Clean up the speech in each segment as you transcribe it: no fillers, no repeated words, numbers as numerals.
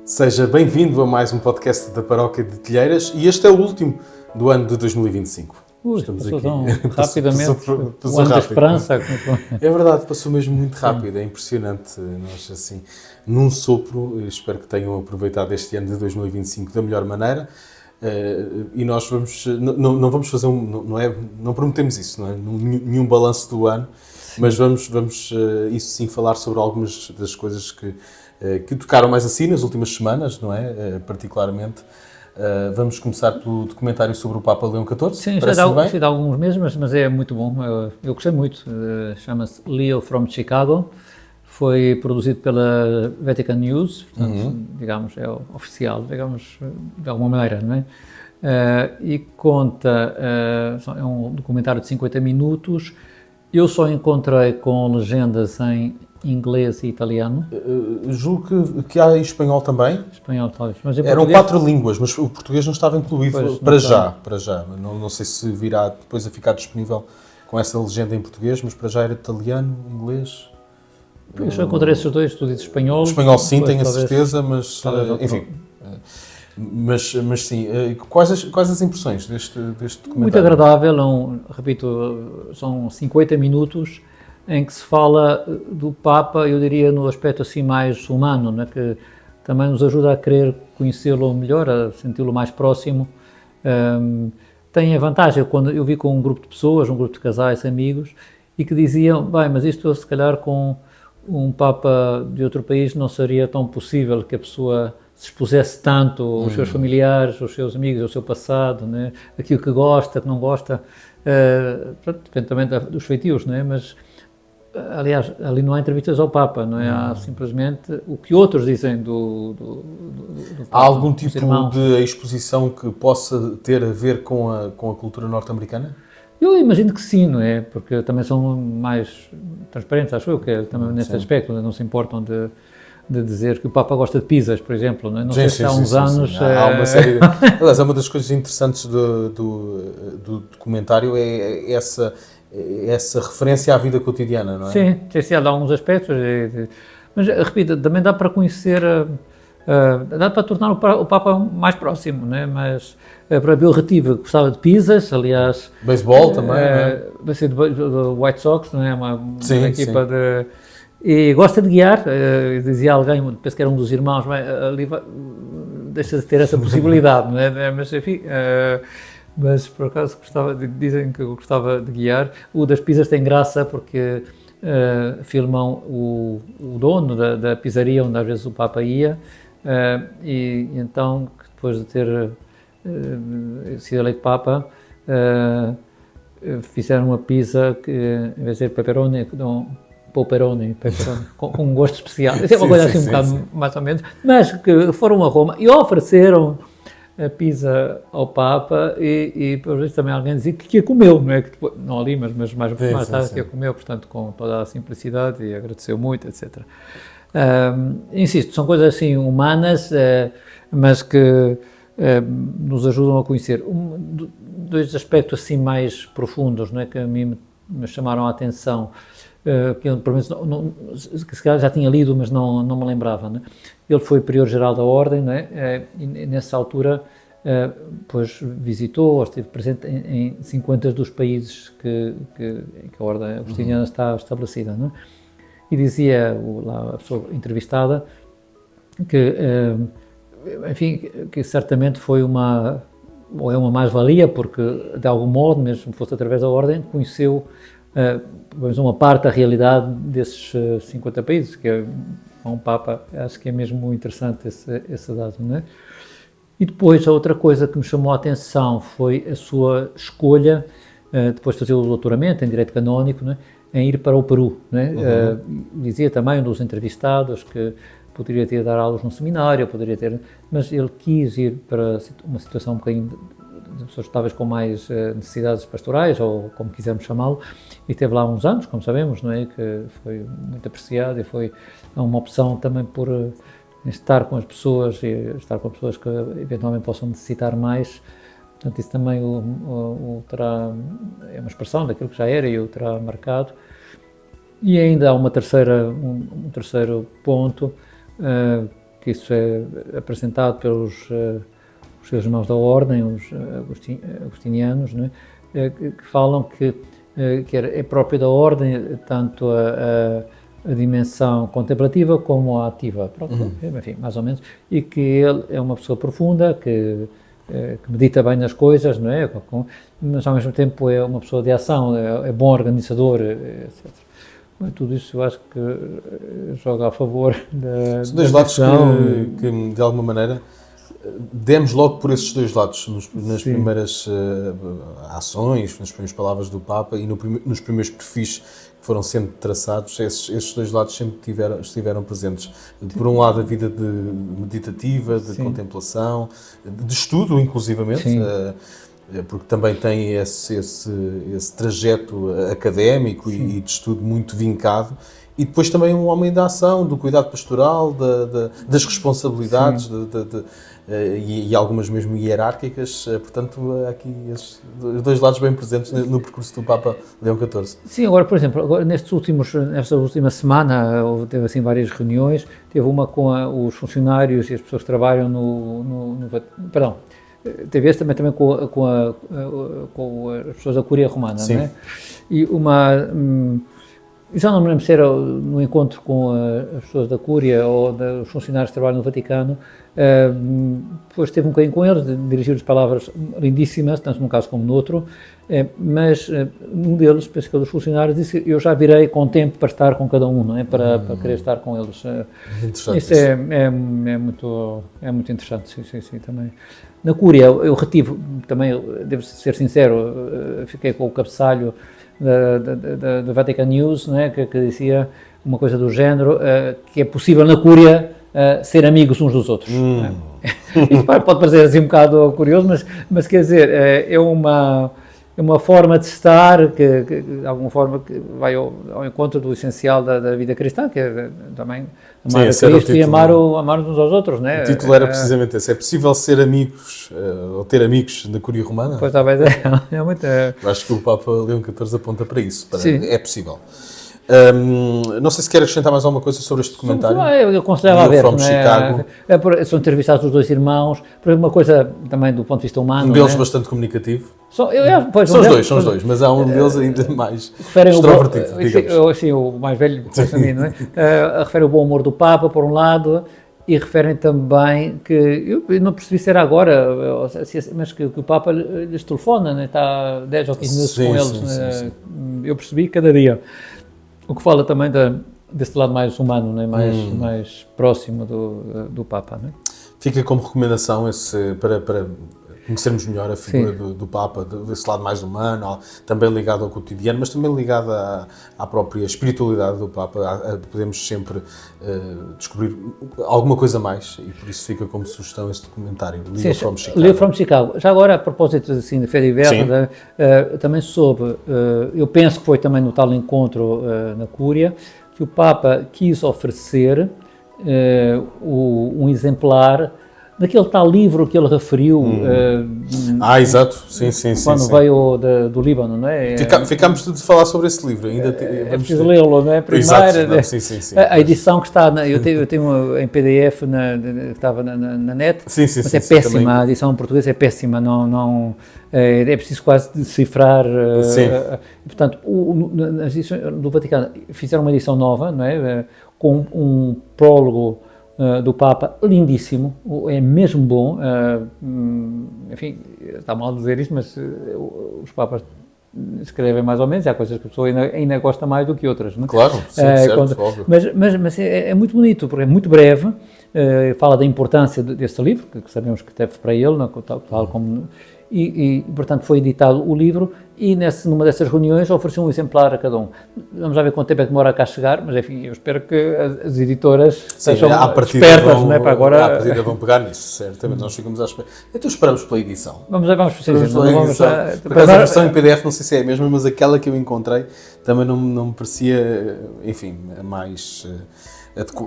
Seja bem-vindo a mais um podcast da Paróquia de Telheiras e este é o último do ano de 2025. Estamos aqui tão rapidamente, o ano da esperança. É verdade, passou mesmo muito rápido, é impressionante. Nós, assim, num sopro, espero que tenham aproveitado este ano de 2025 da melhor maneira. E nós vamos, não vamos fazer não prometemos isso, não é? Nenhum balanço do ano, mas vamos isso sim, falar sobre algumas das coisas que tocaram mais assim nas últimas semanas, não é? Particularmente. Vamos começar pelo documentário sobre o Papa Leão XIV. Sim, já dá alguns meses, mas é muito bom. Eu gostei muito. Chama-se Leo from Chicago. Foi produzido pela Vatican News, portanto, digamos, é oficial, digamos, de alguma maneira, não é? E conta, é um documentário de 50 minutos. Eu só encontrei com legendas em inglês e italiano. Julgo que há em espanhol também. Espanhol, talvez. Mas eram português... 4 línguas, mas o português não estava incluído. Pois, para já. Não sei se virá depois a ficar disponível com essa legenda em português, mas para já era italiano, inglês. Eu só encontrei esses dois, tu dizes espanhol. Espanhol sim, tenho a certeza, mas enfim. Mas sim, quais as impressões deste documentário? Muito agradável, repito, são 50 minutos em que se fala do Papa, eu diria, no aspecto assim mais humano, né, que também nos ajuda a querer conhecê-lo melhor, a senti-lo mais próximo. Tem a vantagem, quando eu vi com um grupo de pessoas, um grupo de casais, amigos, e que diziam, bem, mas isto se calhar com um Papa de outro país não seria tão possível que a pessoa se expusesse tanto aos seus familiares, aos seus amigos, ao seu passado, né? Aquilo que gosta, que não gosta, depende também dos feitios, né? Mas, aliás, ali não há entrevistas ao Papa, não é? Há simplesmente o que outros dizem do Papa. Há algum tipo de exposição que possa ter a ver com a cultura norte-americana? Eu imagino que sim, não é? Porque também são mais transparentes, acho eu, que também nesse aspecto, não se importam de dizer que o Papa gosta de pizzas, por exemplo, não é? Não sei se há uns anos... Há uma série... Aliás, uma das coisas interessantes do documentário é essa referência à vida cotidiana, não é? Sim, há alguns aspectos, mas, repito, também dá para conhecer... dá para tornar o Papa mais próximo, né? Mas para Bill Retief gostava de pizzas, aliás... Beisebol também, não é? Vai ser do White Sox, não é? Uma equipa de... E gosta de guiar, dizia alguém, penso que era um dos irmãos, ali deixa de ter essa possibilidade, não é? Mas enfim... mas por acaso dizem que eu gostava de guiar. O das pizzas tem graça porque filmam o dono da pizzaria onde às vezes o Papa ia, e então depois de ter sido eleito Papa, fizeram uma pizza que em vez de ser pepperoni, pepperoni com um gosto especial. Isso é uma coisa assim um bocado mais ou menos, mas que foram a Roma e ofereceram a pizza ao Papa e por isso também alguém dizia que a comeu, não é? Que depois, não ali, mas mais tarde que a comeu, portanto com toda a simplicidade e agradeceu muito, etc. Insisto, são coisas assim humanas, mas que nos ajudam a conhecer. Dois aspectos assim mais profundos, não é? Que a mim me chamaram a atenção, que eu, pelo menos, que se calhar já tinha lido, mas não me lembrava, não é? Ele foi prior-geral da Ordem, não é? E nessa altura, pois visitou ou esteve presente em 50 dos países que a Ordem Agostiniana está estabelecida, não é? E dizia lá a pessoa entrevistada que, enfim, que certamente foi ou é uma mais-valia, porque de algum modo, mesmo que fosse através da Ordem, conheceu uma parte da realidade desses 50 países, que é um Papa, acho que é mesmo interessante esse dado, não é? E depois, a outra coisa que me chamou a atenção foi a sua escolha, depois de fazer o doutoramento em Direito Canónico, não é? Em ir para o Peru, não é? Dizia também um dos entrevistados que poderia ter dar aulas num seminário, mas ele quis ir para uma situação um bocadinho de pessoas talvez com mais necessidades pastorais, ou como quisermos chamá-lo, e esteve lá uns anos, como sabemos, não é? Que foi muito apreciado e foi uma opção também por estar com as pessoas e estar com pessoas que eventualmente possam necessitar mais. Portanto, isso também o terá, é uma expressão daquilo que já era e o terá marcado. E ainda há um terceiro ponto, que isso é apresentado pelos os seus irmãos da ordem, os agostinianos, né? Que falam que é próprio da ordem tanto a dimensão contemplativa como a ativa, pronto, enfim, mais ou menos, e que ele é uma pessoa profunda, que medita bem nas coisas, não é? Mas ao mesmo tempo é uma pessoa de ação, é bom organizador, etc. Mas tudo isso eu acho que joga a favor da... São dois lados que, de alguma maneira, demos logo por esses dois lados, nas primeiras ações, nas primeiras palavras do Papa e nos primeiros perfis que foram sendo traçados, esses dois lados sempre estiveram presentes. Por um lado, a vida meditativa, de contemplação, de estudo, inclusivamente, porque também tem esse trajeto académico e de estudo muito vincado. E depois também um homem da ação, do cuidado pastoral, das responsabilidades e algumas mesmo hierárquicas. Portanto, há aqui os dois lados bem presentes no percurso do Papa Leão XIV. Sim, agora, por exemplo, nesta última semana, teve assim várias reuniões, teve uma com os funcionários e as pessoas que trabalham perdão, teve esse também com as pessoas da Cúria Romana, não é? E já não me lembro se era no encontro com as pessoas da Cúria ou dos funcionários que trabalham no Vaticano, depois esteve um bocadinho com eles, dirigiu-lhes palavras lindíssimas, tanto num caso como no outro, mas um deles, penso que é dos funcionários, disse: eu já virei com tempo para estar com cada um, não é? Para querer estar com eles. Isso é muito interessante, sim, também. Na Cúria, eu retive, também, devo ser sincero, fiquei com o cabeçalho da Vatican News, não é? que dizia uma coisa do género, que é possível na Cúria ser amigos uns dos outros. Isto pode parecer assim um bocado curioso, mas quer dizer, é uma forma de estar que de alguma forma que vai ao encontro do essencial da vida cristã, que é também amar a Cristo e amar uns aos outros, não é? O título era precisamente esse: é possível ser amigos ou ter amigos na Cúria Romana? Pois talvez é muito... Eu acho que o Papa Leão XIV aponta para isso, é possível. Não sei se quer acrescentar mais alguma coisa sobre este documentário. Eu aconselhava a ver, são entrevistados os dois irmãos, por uma coisa também do ponto de vista humano. Um deles bastante comunicativo. São os dois, mas há um deles ainda mais extrovertido, digamos. Assim, o mais velho, a mim, não é? Refere o bom humor do Papa, por um lado, e referem também que, eu não percebi se era agora, mas que o Papa lhes telefona, né? Está 10 ou 15 minutos com eles. Sim. Eu percebi cada dia. O que fala também desse lado mais humano, né? mais próximo do Papa. Né? Fica como recomendação para conhecermos melhor a figura do Papa, desse lado mais humano, também ligado ao cotidiano, mas também ligado à própria espiritualidade do Papa. Podemos sempre descobrir alguma coisa mais, e por isso fica como sugestão este documentário, Leo from Chicago. Leo from Chicago. Já agora, a propósito assim, de fé diversa, também soube, eu penso que foi também no tal encontro na Cúria, que o Papa quis oferecer um exemplar daquele tal livro que ele referiu. Exato, sim. Quando veio do Líbano, não é? Ficámos de falar sobre esse livro. Ainda é preciso lê-lo, não é? Primeiro, sim. A edição que está, eu tenho em PDF que estava na net, mas é péssima, também. A edição em português é péssima, não é preciso quase decifrar. Portanto, nas edições do Vaticano fizeram uma edição nova, não é? Com um prólogo do Papa, lindíssimo, é mesmo bom, enfim, está mal dizer isto, mas os Papas escrevem mais ou menos, há coisas que a pessoa ainda gosta mais do que outras, não é? Claro, sim, certo, óbvio. Mas é muito bonito, porque é muito breve, fala da importância deste livro, que sabemos que teve para ele, tal como... E, portanto, foi editado o livro e numa dessas reuniões ofereceu um exemplar a cada um. Vamos lá ver quanto tempo é que demora a cá chegar, mas enfim, eu espero que as editoras sejam espertas, não é? Para agora... À partida vão pegar nisso, certamente, nós ficamos à espera. Então esperamos pela edição. Vamos Por acaso a versão em PDF, não sei se é a mesma, mas aquela que eu encontrei também não me parecia, enfim, a mais...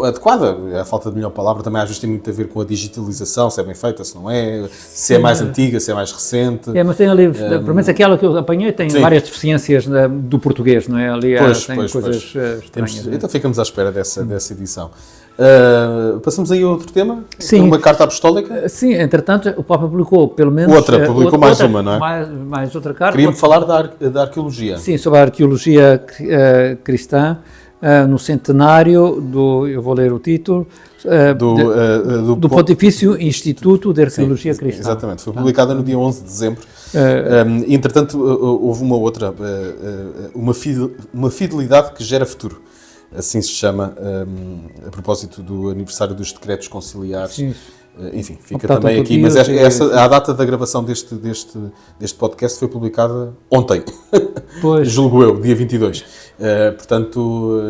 adequada, a falta de melhor palavra, também às vezes tem muito a ver com a digitalização, se é bem feita, se não é, se é mais antiga, se é mais recente. Mas tem ali, pelo menos aquela que eu apanhei estranha e tem Sim. várias deficiências do português, não é? Ali tem coisas estranhas. Então ficamos à espera dessa edição. Passamos aí a outro tema? Sim. Uma carta apostólica? Sim, entretanto, o Papa publicou pelo menos... Publicou mais uma, não é? Mais outra carta. Queria-me falar da arqueologia. Sim, sobre a arqueologia cristã, no centenário eu vou ler o título, do Pontifício Instituto de Arqueologia Cristã. Exatamente, foi publicada no dia 11 de dezembro. Entretanto, houve uma fidelidade que gera futuro. Assim se chama, a propósito do aniversário dos decretos conciliares. Sim. Enfim, fica também aqui. Mas a data da gravação deste podcast foi publicada ontem. Pois. Julgo eu, dia 22. Portanto...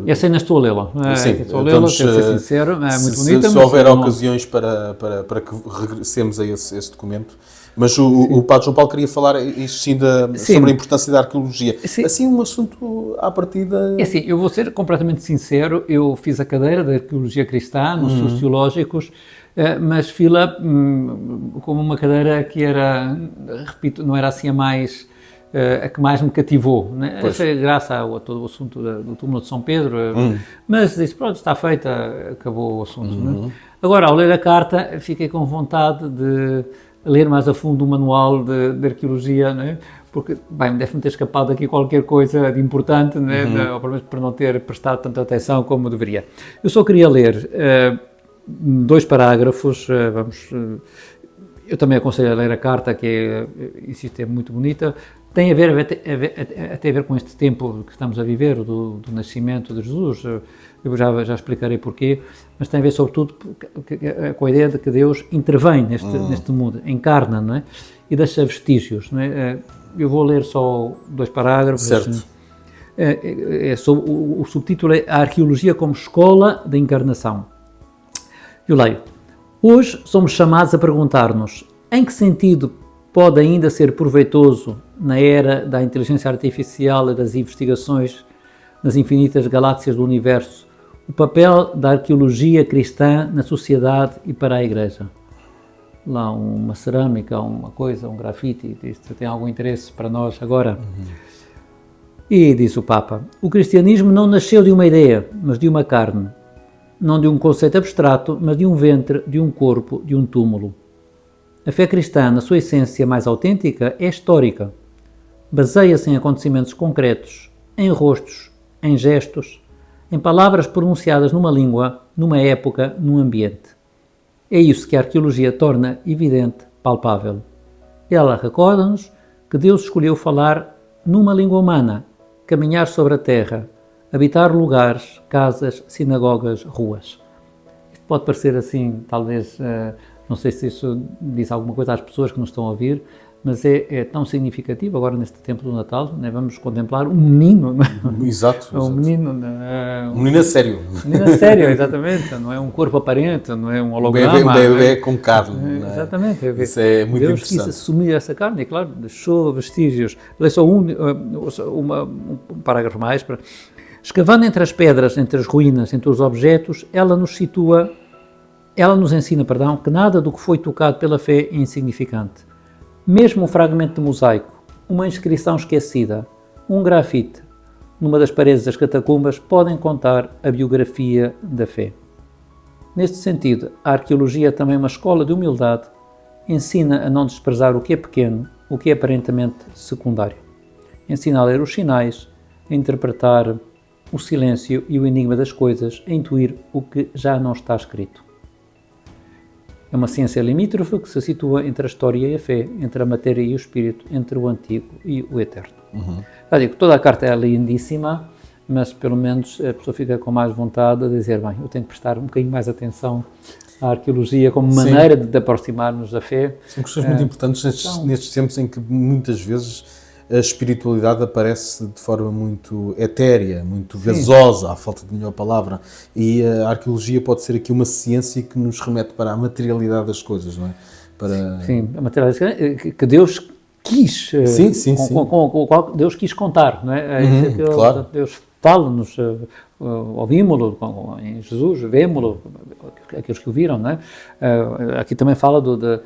Essa ainda estou a lê-la. Sim, estou a lê-la, tenho que ser sincero, é muito bonita. Se houver ocasiões para que regressemos a esse documento. Mas o Padre João Paulo queria falar isso sobre a importância da arqueologia. Sim. Assim, um assunto à partida... É assim, eu vou ser completamente sincero, eu fiz a cadeira de Arqueologia Cristã nos Sociológicos, mas fila como uma cadeira que era, repito, não era assim a que mais me cativou, né? Foi graças a todo o assunto do túmulo de São Pedro, mas disse, pronto, está feita, acabou o assunto. Né? Agora, ao ler a carta, fiquei com vontade de ler mais a fundo o manual de arqueologia, né? Porque, bem, deve-me ter escapado aqui qualquer coisa de importante, né? Ou pelo menos por não ter prestado tanta atenção como deveria. Eu só queria ler 2 parágrafos, eu também aconselho a ler a carta, que é muito bonita. Tem até a ver com este tempo que estamos a viver, do nascimento de Jesus. Eu já explicarei porquê, mas tem a ver sobretudo com a ideia de que Deus intervém neste mundo, encarna, não é? E deixa vestígios, não é? Eu vou ler só 2 parágrafos. Certo. O subtítulo é A Arqueologia como Escola da Encarnação. Eu leio. Hoje somos chamados a perguntar-nos em que sentido pode ainda ser proveitoso, na era da inteligência artificial e das investigações nas infinitas galáxias do universo, o papel da arqueologia cristã na sociedade e para a Igreja. Lá uma cerâmica, uma coisa, um grafite, isto tem algum interesse para nós agora? E diz o Papa, o cristianismo não nasceu de uma ideia, mas de uma carne. Não de um conceito abstrato, mas de um ventre, de um corpo, de um túmulo. A fé cristã, na sua essência mais autêntica, é histórica. Baseia-se em acontecimentos concretos, em rostos, em gestos, em palavras pronunciadas numa língua, numa época, num ambiente. É isso que a arqueologia torna evidente, palpável. Ela recorda-nos que Deus escolheu falar numa língua humana, caminhar sobre a terra, habitar lugares, casas, sinagogas, ruas. Isto pode parecer assim, talvez, não sei se isso diz alguma coisa às pessoas que nos estão a ouvir, mas é tão significativo agora neste tempo do Natal, né? Vamos contemplar um menino. Não é? Exato. Um menino. Um menino a sério. Um menino a sério, exatamente. Não é um corpo aparente, não é um holograma. Um bebê com carne. Não é? Exatamente. Isso é muito Deus interessante. quis assumir essa carne e, claro, deixou vestígios. Lê só um parágrafo mais. Escavando entre as pedras, entre as ruínas, entre os objetos, ela nos ensina, que nada do que foi tocado pela fé é insignificante. Mesmo um fragmento de mosaico, uma inscrição esquecida, um grafite, numa das paredes das catacumbas, podem contar a biografia da fé. Neste sentido, a arqueologia é também uma escola de humildade, ensina a não desprezar o que é pequeno, o que é aparentemente secundário. Ensina a ler os sinais, a interpretar o silêncio e o enigma das coisas, a intuir o que já não está escrito. É uma ciência limítrofe que se situa entre a história e a fé, entre a matéria e o espírito, entre o antigo e o eterno. Já digo, toda a carta é lindíssima, mas pelo menos a pessoa fica com mais vontade de dizer, bem, eu tenho que prestar um bocadinho mais atenção à arqueologia como maneira de aproximar-nos da fé. São questões muito importantes nestes tempos em que muitas vezes a espiritualidade aparece de forma muito etérea, muito gasosa, à falta de melhor palavra, e a arqueologia pode ser aqui uma ciência que nos remete para a materialidade das coisas, não é? Sim, a materialidade que Deus quis, com o qual Deus quis contar, não é? Claro. Deus fala-nos, ouvimos-lo em Jesus, vemos-lo, aqueles que o viram, não é? Aqui também fala de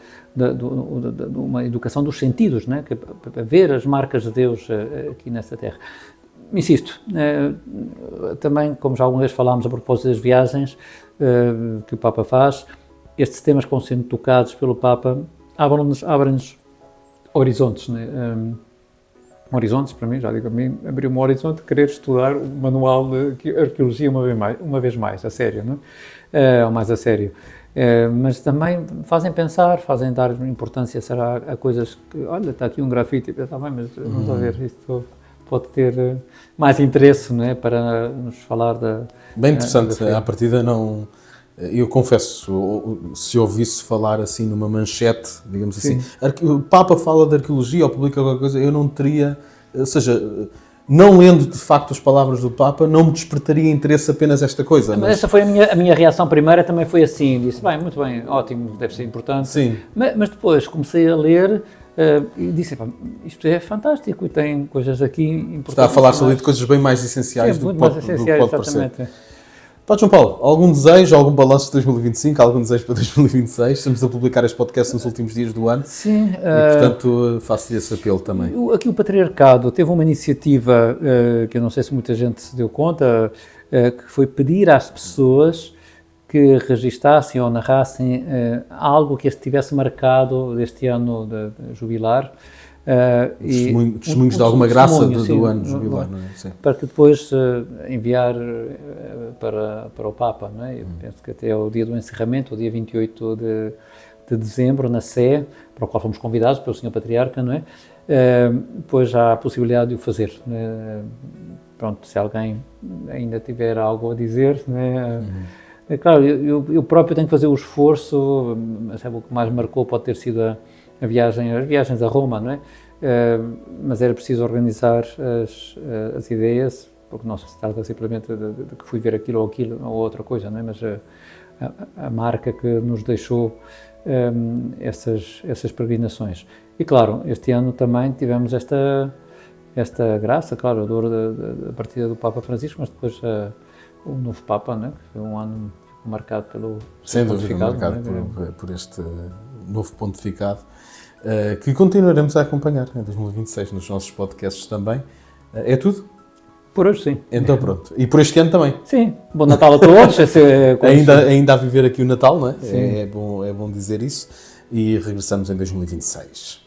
uma educação dos sentidos, não é? Para ver as marcas de Deus aqui nesta terra. Insisto, também, como já alguma vez falámos a propósito das viagens que o Papa faz, estes temas que vão sendo tocados pelo Papa abrem-nos horizontes, né? Horizontes, para mim, já digo a mim, abriu-me um horizonte de querer estudar o manual de arqueologia uma vez mais, a sério, não é? Ou mais a sério. Mas também fazem pensar, fazem dar importância, será, a coisas que, olha, está aqui um grafite, está bem, mas vamos a ver, isto pode ter mais interesse, não é, para nos falar da... Bem interessante, à partida não... Eu confesso, se ouvisse falar assim numa manchete, digamos assim, o Papa fala de arqueologia ou publica alguma coisa, eu não teria... Ou seja, não lendo de facto as palavras do Papa, não me despertaria interesse apenas esta coisa. Mas essa foi a minha reação primeira, também foi assim, disse, bem, muito bem, ótimo, deve ser importante. Sim. Mas depois comecei a ler... e disse, isto é fantástico e tem coisas aqui importantes. Está a falar sobre de coisas bem mais essenciais do que pode parecer. Pá, João Paulo, algum desejo, algum balanço de 2025, algum desejo para 2026? Estamos a publicar este podcast nos últimos dias do ano. Sim. E, portanto, faço-lhe esse apelo também. Aqui o Patriarcado teve uma iniciativa que eu não sei se muita gente se deu conta, que foi pedir às pessoas que registassem ou narrassem algo que estivesse marcado deste ano de jubilar. Testemunhos de alguma graça do ano jubilar, não é? Sim. Para que depois enviar para o Papa, não é? Eu penso que até o dia do encerramento, o dia 28 de dezembro, na Sé, para o qual fomos convidados pelo Sr. Patriarca, não é? Depois há a possibilidade de o fazer. Pronto, se alguém ainda tiver algo a dizer, não é? É claro, eu próprio tenho que fazer o esforço, mas o que mais marcou pode ter sido as viagens a Roma, não é? Mas era preciso organizar as ideias, porque não se trata simplesmente de que fui ver aquilo ou outra coisa, não é? Mas a marca que nos deixou essas peregrinações. E claro, este ano também tivemos esta graça, claro, a dor da partida do Papa Francisco, mas depois o novo Papa, não é? Que foi um ano marcado pelo sem dúvida, marcado por este novo pontificado, que continuaremos a acompanhar em 2026 nos nossos podcasts também. É tudo? Por hoje, sim. Então pronto. E por este ano também? Sim. Bom Natal a todos. ainda a viver aqui o Natal, não é? Sim. É bom dizer isso. E regressamos em 2026.